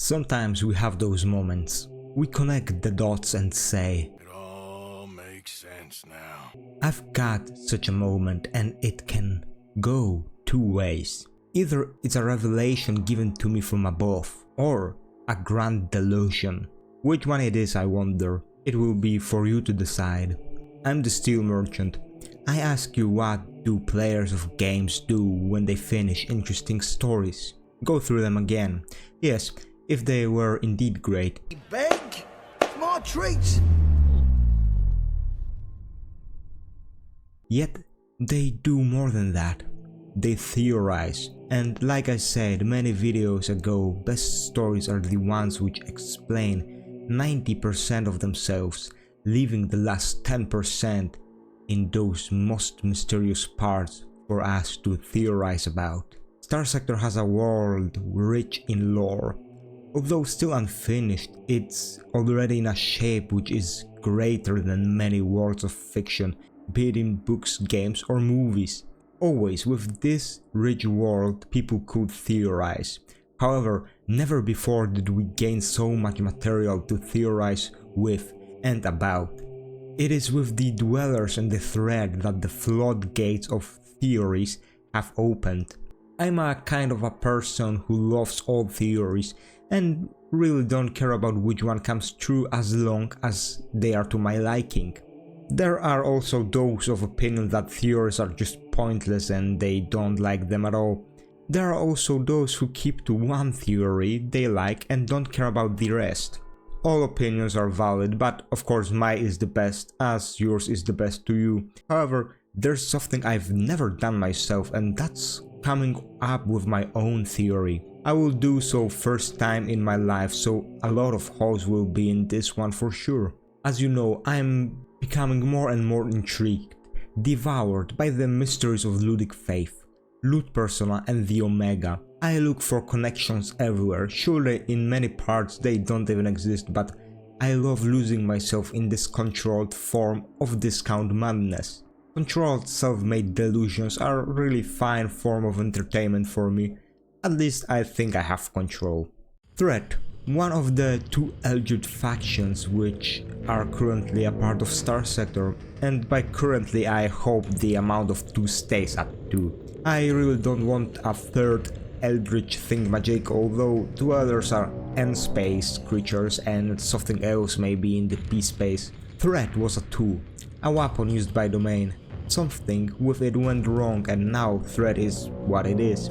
Sometimes we have those moments. We connect the dots and say, It all makes sense now. I've got such a moment, and it can go two ways. Either it's a revelation given to me from above, or a grand delusion. Which one it is, I wonder. It will be for you to decide. I'm the Steel Merchant. I ask you, what do players of games do when they finish interesting stories? Go through them again. Yes, if they were indeed great. Beg for more treats. Yet, they do more than that. They theorize. And like I said many videos ago, best stories are the ones which explain 90% of themselves, leaving the last 10% in those most mysterious parts for us to theorize about. Starsector has a world rich in lore. Although still unfinished, it's already in a shape which is greater than many worlds of fiction, be it in books, games or movies. Always with this rich world people could theorize. However, never before did we gain so much material to theorize with and about. It is with the dwellers and the thread that the floodgates of theories have opened. I'm a kind of a person who loves all theories and really don't care about which one comes true as long as they are to my liking. There are also those of opinion that theories are just pointless and they don't like them at all. There are also those who keep to one theory they like and don't care about the rest. All opinions are valid, but of course mine is the best, as yours is the best to you. However, there's something I've never done myself, and that's coming up with my own theory. I will do so first time in my life, so a lot of holes will be in this one for sure. As you know, I'm becoming more and more intrigued, devoured by the mysteries of Luddic faith, Ludd persona and the Omega. I look for connections everywhere. Surely in many parts they don't even exist, but I love losing myself in this controlled form of discount madness. Controlled self-made delusions are a really fine form of entertainment for me. At least I think I have control. Threat, one of the two alleged factions which are currently a part of Starsector, and by currently I hope the amount of 2 stays at 2. I really don't want a third eldritch thingamajig, although 2 others are N-space creatures and something else maybe in the P-space. Threat was a tool, a weapon used by Domain. Something with it went wrong and now threat is what it is.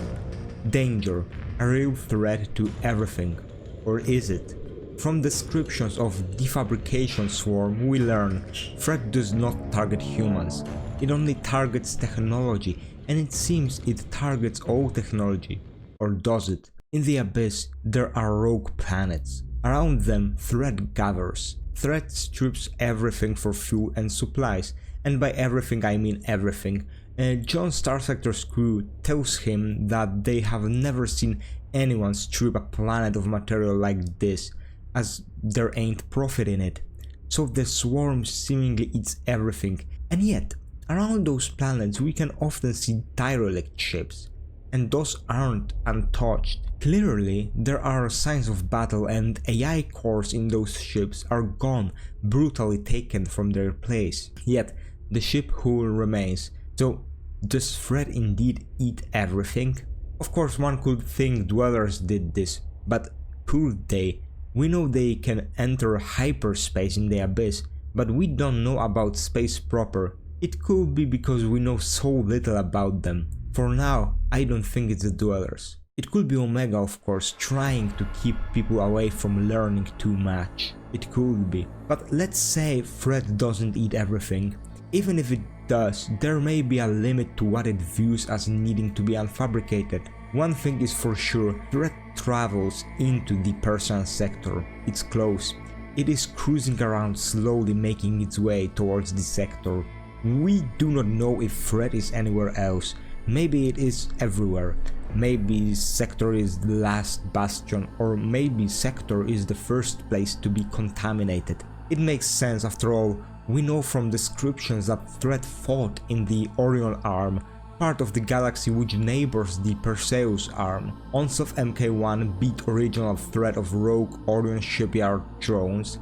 Danger, a real threat to everything. Or is it? From descriptions of Defabrication Swarm we learn threat does not target humans, it only targets technology, and it seems it targets all technology. Or does it? In the Abyss there are rogue planets. Around them threat gathers. Threat strips everything for fuel and supplies, and by everything I mean everything. John Starsector's crew tells him that they have never seen anyone strip a planet of material like this, as there ain't profit in it. So the swarm seemingly eats everything, and yet around those planets we can often see derelict ships, and those aren't untouched. Clearly there are signs of battle, and AI cores in those ships are gone, brutally taken from their place. Yet the ship hull remains. So does threat indeed eat everything? Of course one could think dwellers did this, but could they? We know they can enter hyperspace in the Abyss, but we don't know about space proper. It could be because we know so little about them. For now, I don't think it's the dwellers. It could be Omega, of course, trying to keep people away from learning too much. It could be. But let's say threat doesn't eat everything. Even if it does, there may be a limit to what it views as needing to be unfabricated. One thing is for sure, threat travels into the personal sector. It's close. It is cruising around slowly, making its way towards the sector. We do not know if threat is anywhere else. Maybe it is everywhere. Maybe sector is the last bastion, or maybe sector is the first place to be contaminated. It makes sense after all. We know from descriptions that threat fought in the Orion Arm, part of the galaxy which neighbors the Perseus arm. Once of Mk1 beat original threat of rogue Orion shipyard drones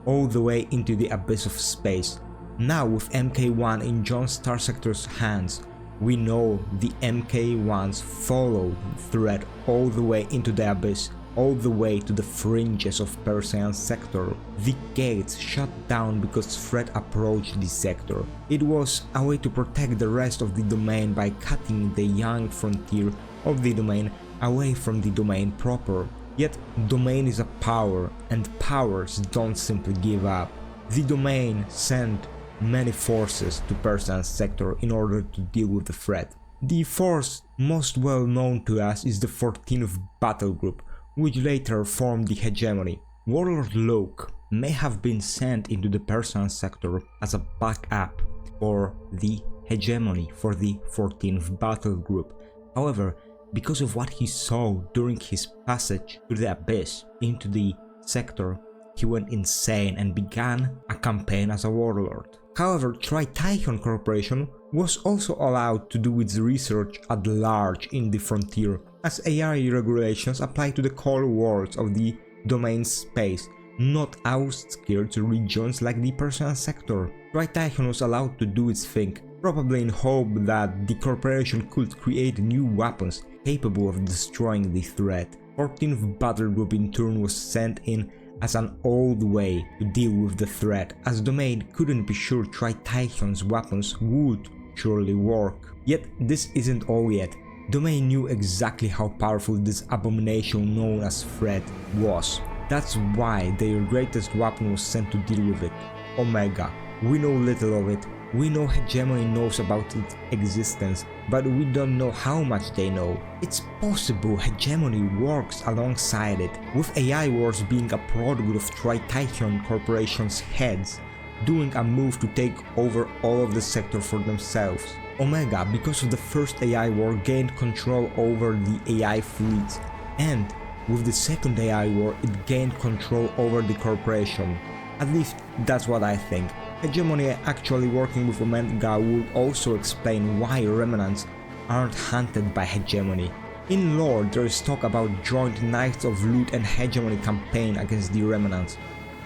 all the way into the abyss of space. Now with Mk1 in John Starsector's hands, we know the Mk1s followed the threat all the way into the abyss, all the way to the fringes of Persian sector. The gates shut down because threat approached the sector. It was a way to protect the rest of the domain by cutting the young frontier of the domain away from the domain proper. Yet domain is a power, and powers don't simply give up. The domain sent many forces to Persian sector in order to deal with the threat. The force most well known to us is the 14th Battle Group, which later formed the hegemony. Warlord Locke may have been sent into the Persian sector as a backup for the hegemony for the 14th Battle Group. However, because of what he saw during his passage to the abyss into the sector, he went insane and began a campaign as a warlord. However, Tritaion Corporation was also allowed to do its research at large in the frontier, as AI regulations apply to the core worlds of the domain space, not outskirts regions like the Persian sector. Tritaion was allowed to do its thing, probably in hope that the corporation could create new weapons capable of destroying the threat. 14th Battle Group in turn was sent in as an old way to deal with the threat, as Domain couldn't be sure Tritaion's weapons would surely work. Yet this isn't all yet. Domain knew exactly how powerful this abomination known as threat was. That's why their greatest weapon was sent to deal with it, Omega. We know little of it. We know Hegemony knows about its existence, but we don't know how much they know. It's possible Hegemony works alongside it, with AI Wars being a product of Tritaion Corporation's heads, doing a move to take over all of the sector for themselves. Omega, because of the first AI war, gained control over the AI fleets, and with the second AI war, it gained control over the corporation. At least that's what I think. Hegemony actually working with Omega would also explain why remnants aren't hunted by Hegemony. In lore, there is talk about joint Knights of Ludd and Hegemony campaign against the remnants,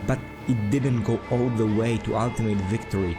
but it didn't go all the way to ultimate victory.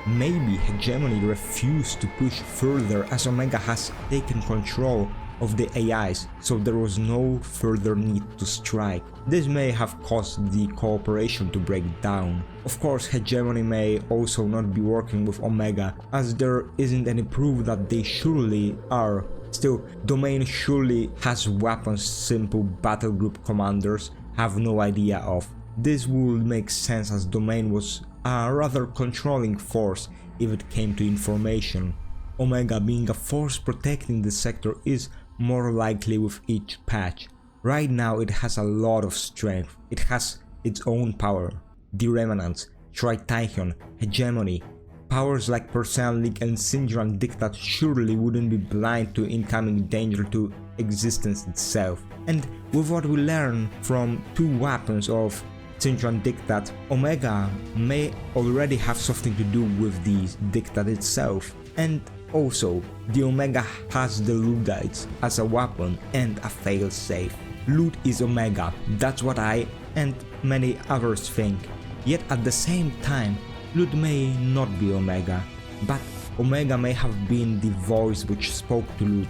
Maybe Hegemony refused to push further as Omega has taken control of the AIs, so there was no further need to strike. This may have caused the cooperation to break down. Of course, Hegemony may also not be working with Omega, as there isn't any proof that they surely are. Still, Domain surely has weapons simple battle group commanders have no idea of. This would make sense, as Domain was a rather controlling force if it came to information. Omega being a force protecting the sector is more likely with each patch. Right now it has a lot of strength, it has its own power. The Remnants, Tritaion, Hegemony, powers like Persian League and Sindaran Diktat surely wouldn't be blind to incoming danger to existence itself. And with what we learn from two weapons of Sindaran Diktat, Omega may already have something to do with the Diktat itself. And also, the Omega has the Luddites as a weapon and a failsafe. Ludd is Omega, that's what I and many others think. Yet at the same time, Ludd may not be Omega, but Omega may have been the voice which spoke to Ludd,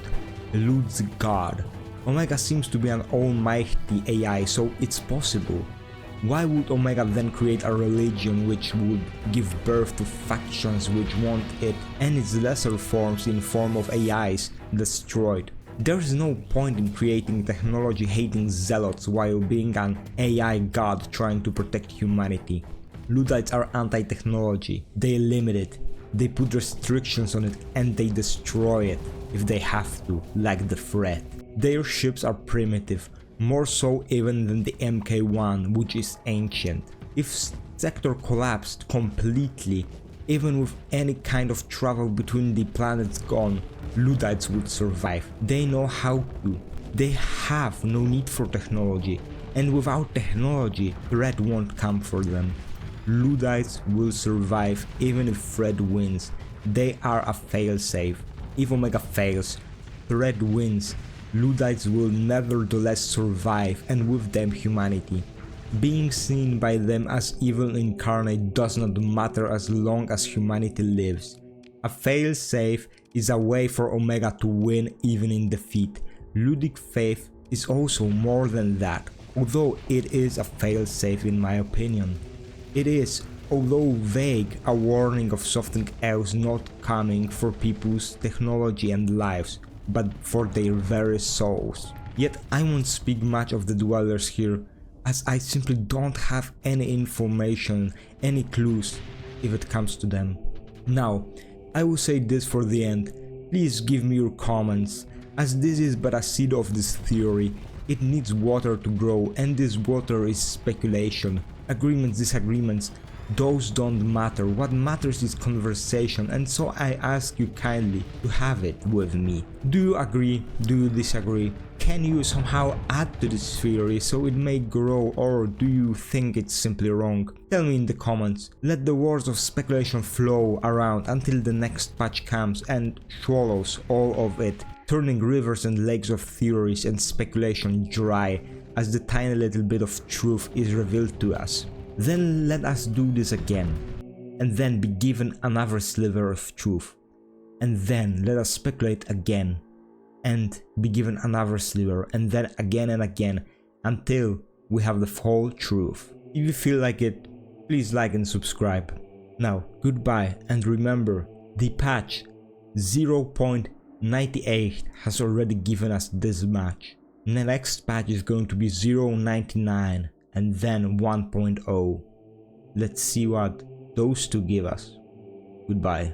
Ludd's god. Omega seems to be an almighty AI, so it's possible. Why would Omega then create a religion which would give birth to factions which want it and its lesser forms in form of AIs destroyed? There is no point in creating technology-hating zealots while being an AI god trying to protect humanity. Luddites are anti-technology, they limit it, they put restrictions on it, and they destroy it if they have to, like the threat. Their ships are primitive, more so even than the Mk1, which is ancient. If sector collapsed completely, even with any kind of travel between the planets gone, Luddites would survive. They know how to. They have no need for technology, and without technology, threat won't come for them. Luddites will survive even if threat wins. They are a failsafe. If Omega fails, threat wins, Luddites will nevertheless survive, and with them humanity. Being seen by them as evil incarnate does not matter as long as humanity lives. A fail-safe is a way for Omega to win even in defeat. Luddic faith is also more than that, although it is a fail-safe in my opinion. It is, although vague, a warning of something else not coming for people's technology and lives, but for their very souls. Yet I won't speak much of the dwellers here, as I simply don't have any information, any clues, if it comes to them. Now, I will say this for the end, please give me your comments, as this is but a seed of this theory. It needs water to grow, and this water is speculation. Agreements, disagreements, those don't matter. What matters is conversation, and so I ask you kindly to have it with me. Do you agree? Do you disagree? Can you somehow add to this theory so it may grow, or do you think it's simply wrong? Tell me in the comments. Let the words of speculation flow around until the next patch comes and swallows all of it, turning rivers and lakes of theories and speculation dry as the tiny little bit of truth is revealed to us. Then let us do this again, and then be given another sliver of truth, and then let us speculate again, and be given another sliver, and then again and again, until we have the whole truth. If you feel like it, please like and subscribe. Now, goodbye, and remember, the patch 0.98 has already given us this much. The next patch is going to be 0.99 and then 1.0. Let's see what those two give us. Goodbye.